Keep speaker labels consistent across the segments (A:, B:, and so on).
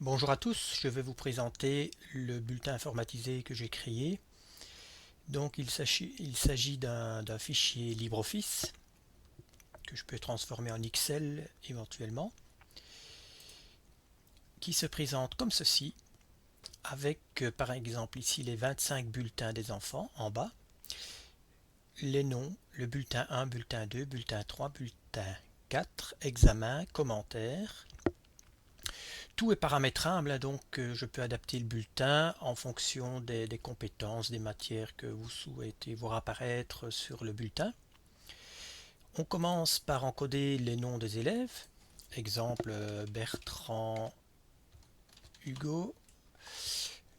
A: Bonjour à tous, je vais vous présenter le bulletin informatisé que j'ai créé. Donc il s'agit d'un fichier LibreOffice que je peux transformer en Excel éventuellement, qui se présente comme ceci, avec par exemple ici les 25 bulletins des enfants en bas, les noms, le bulletin 1, bulletin 2, bulletin 3, bulletin 4, examen, commentaires. Tout est paramétrable, donc je peux adapter le bulletin en fonction des compétences, des matières que vous souhaitez voir apparaître sur le bulletin. On commence par encoder les noms des élèves. Exemple Bertrand, Hugo,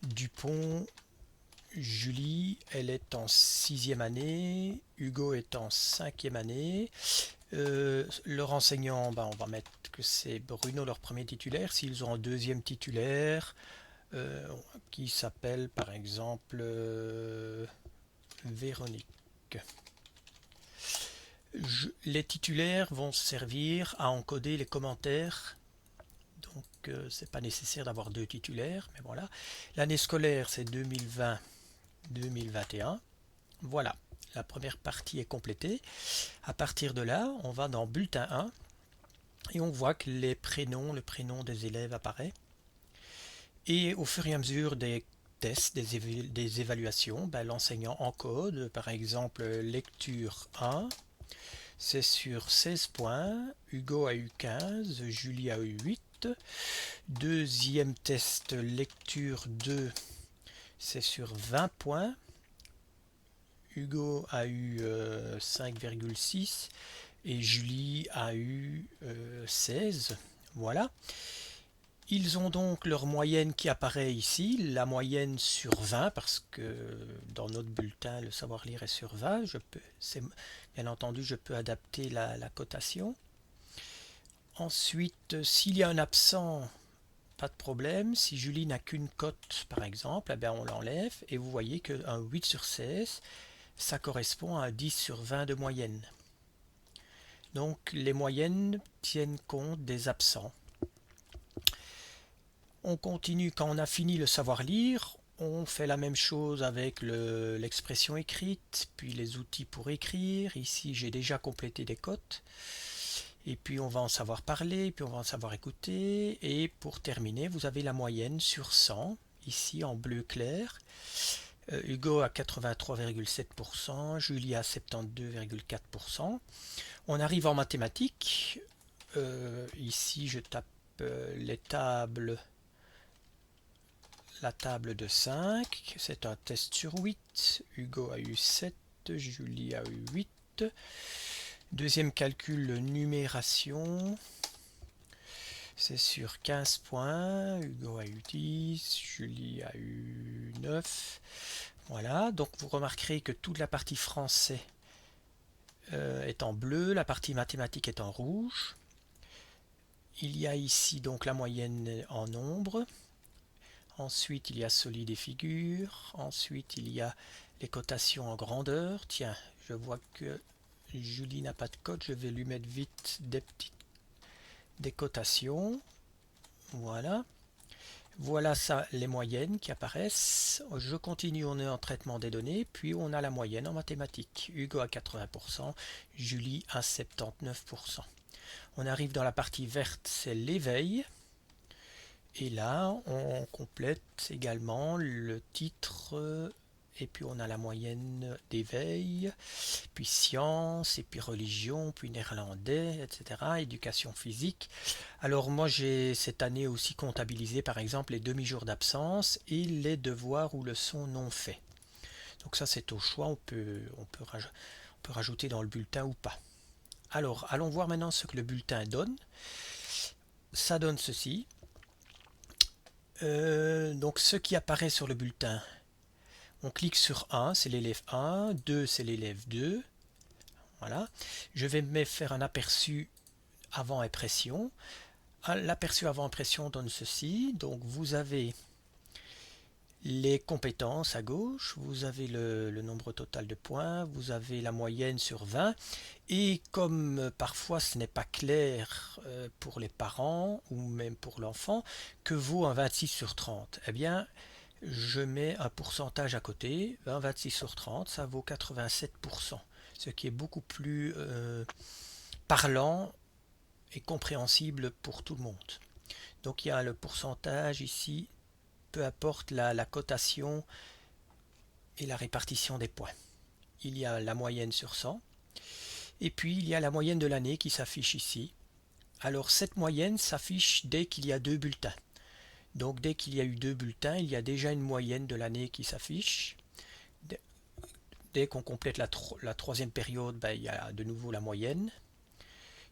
A: Dupont, Julie, elle est en sixième année, Hugo est en cinquième année. Leur enseignant, on va mettre que c'est Bruno leur premier titulaire. S'ils ont un deuxième titulaire, euh, qui s'appelle par exemple Véronique. Les titulaires vont servir à encoder les commentaires. Donc c'est pas nécessaire d'avoir deux titulaires, mais voilà. L'année scolaire c'est 2020-2021. Voilà, la première partie est complétée. À partir de là, on va dans bulletin 1 et on voit que le prénom des élèves apparaît. Et au fur et à mesure des tests, des évaluations, l'enseignant encode, par exemple, lecture 1, c'est sur 16 points, Hugo a eu 15, Julie a eu 8. Deuxième test, lecture 2, c'est sur 20 points, Hugo a eu 5,6 et Julie a eu 16. Voilà. Ils ont donc leur moyenne qui apparaît ici, la moyenne sur 20, parce que dans notre bulletin, le savoir lire est sur 20. Bien entendu, je peux adapter la cotation. Ensuite, s'il y a un absent, pas de problème. Si Julie n'a qu'une cote, par exemple, on l'enlève. Et vous voyez qu'un 8 sur 16, ça correspond à un 10 sur 20 de moyenne. Donc les moyennes tiennent compte des absents. On continue quand on a fini le savoir lire. On fait la même chose avec l'expression écrite, puis les outils pour écrire. Ici, j'ai déjà complété des cotes. Et puis, on va en savoir parler, puis on va en savoir écouter. Et pour terminer, vous avez la moyenne sur 100, ici en bleu clair. Hugo à 83,7%, Julie à 72,4%. On arrive en mathématiques. Ici, je tape les tables. La table de 5, c'est un test sur 8. Hugo a eu 7, Julie a eu 8. Deuxième calcul, numération. C'est sur 15 points. Hugo a eu 10, Julie a eu 9. Voilà, donc vous remarquerez que toute la partie français est en bleu, la partie mathématique est en rouge. Il y a ici donc la moyenne en nombre. Ensuite, il y a solide et figure. Ensuite, il y a les cotations en grandeur. Tiens, je vois que Julie n'a pas de cote. Je vais lui mettre vite des cotations. Voilà. Voilà ça, les moyennes qui apparaissent. Je continue, on est en traitement des données. Puis on a la moyenne en mathématiques. Hugo à 80%, Julie à 79%. On arrive dans la partie verte, c'est l'éveil. Et là, on complète également le titre, et puis on a la moyenne d'éveil, puis sciences, et puis religion, puis néerlandais, etc., éducation physique. Alors moi, j'ai cette année aussi comptabilisé, par exemple, les demi-jours d'absence et les devoirs ou leçons non faits. Donc ça, c'est au choix, on peut rajouter dans le bulletin ou pas. Alors, allons voir maintenant ce que le bulletin donne. Ça donne ceci. Donc ce qui apparaît sur le bulletin, on clique sur 1, c'est l'élève 1, 2, c'est l'élève 2. Voilà. Je vais me faire un aperçu avant impression. L'aperçu avant impression donne ceci. Donc vous avez les compétences à gauche, vous avez le nombre total de points, vous avez la moyenne sur 20, et comme parfois ce n'est pas clair pour les parents ou même pour l'enfant, que vaut un 26 sur 30, eh bien je mets un pourcentage à côté, un 26 sur 30, ça vaut 87%, ce qui est beaucoup plus parlant et compréhensible pour tout le monde. Donc il y a le pourcentage ici, peu importe la cotation et la répartition des points. Il y a la moyenne sur 100, et puis il y a la moyenne de l'année qui s'affiche ici. Alors cette moyenne s'affiche dès qu'il y a 2 bulletins. Donc dès qu'il y a eu 2 bulletins, il y a déjà une moyenne de l'année qui s'affiche. Dès qu'on complète la troisième période, ben, il y a de nouveau la moyenne.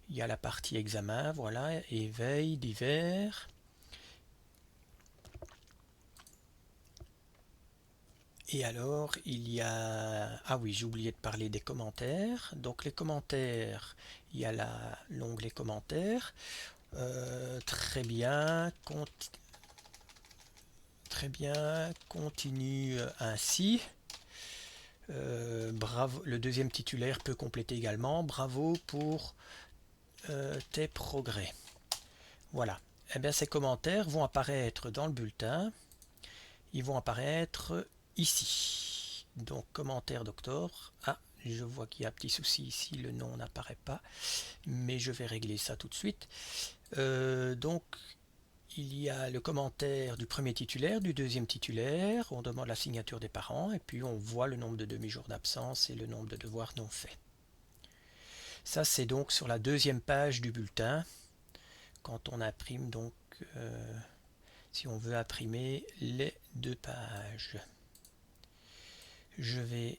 A: Il y a la partie examen, voilà, éveil, divers. Et alors, il y a... Ah oui, j'ai oublié de parler des commentaires. Donc les commentaires, il y a l'onglet commentaires. Très bien, continue ainsi. Bravo, le deuxième titulaire peut compléter également. Bravo pour tes progrès. Voilà. Eh bien, ces commentaires vont apparaître dans le bulletin. Ils vont apparaître ici. Donc, commentaire d'octobre. Ah, je vois qu'il y a un petit souci ici, le nom n'apparaît pas. Mais je vais régler ça tout de suite. Donc, il y a le commentaire du premier titulaire, du deuxième titulaire. On demande la signature des parents. Et puis, on voit le nombre de demi-jours d'absence et le nombre de devoirs non faits. Ça, c'est donc sur la deuxième page du bulletin. Quand on imprime, donc, si on veut imprimer les 2 pages. Je vais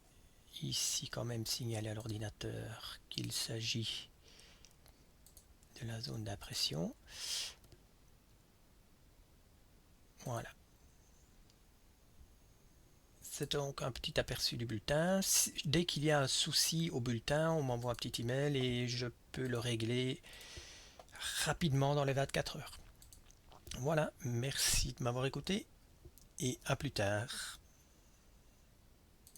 A: ici quand même signaler à l'ordinateur qu'il s'agit de la zone d'impression. Voilà. C'est donc un petit aperçu du bulletin. Dès qu'il y a un souci au bulletin, on m'envoie un petit email et je peux le régler rapidement dans les 24 heures. Voilà, merci de m'avoir écouté et à plus tard.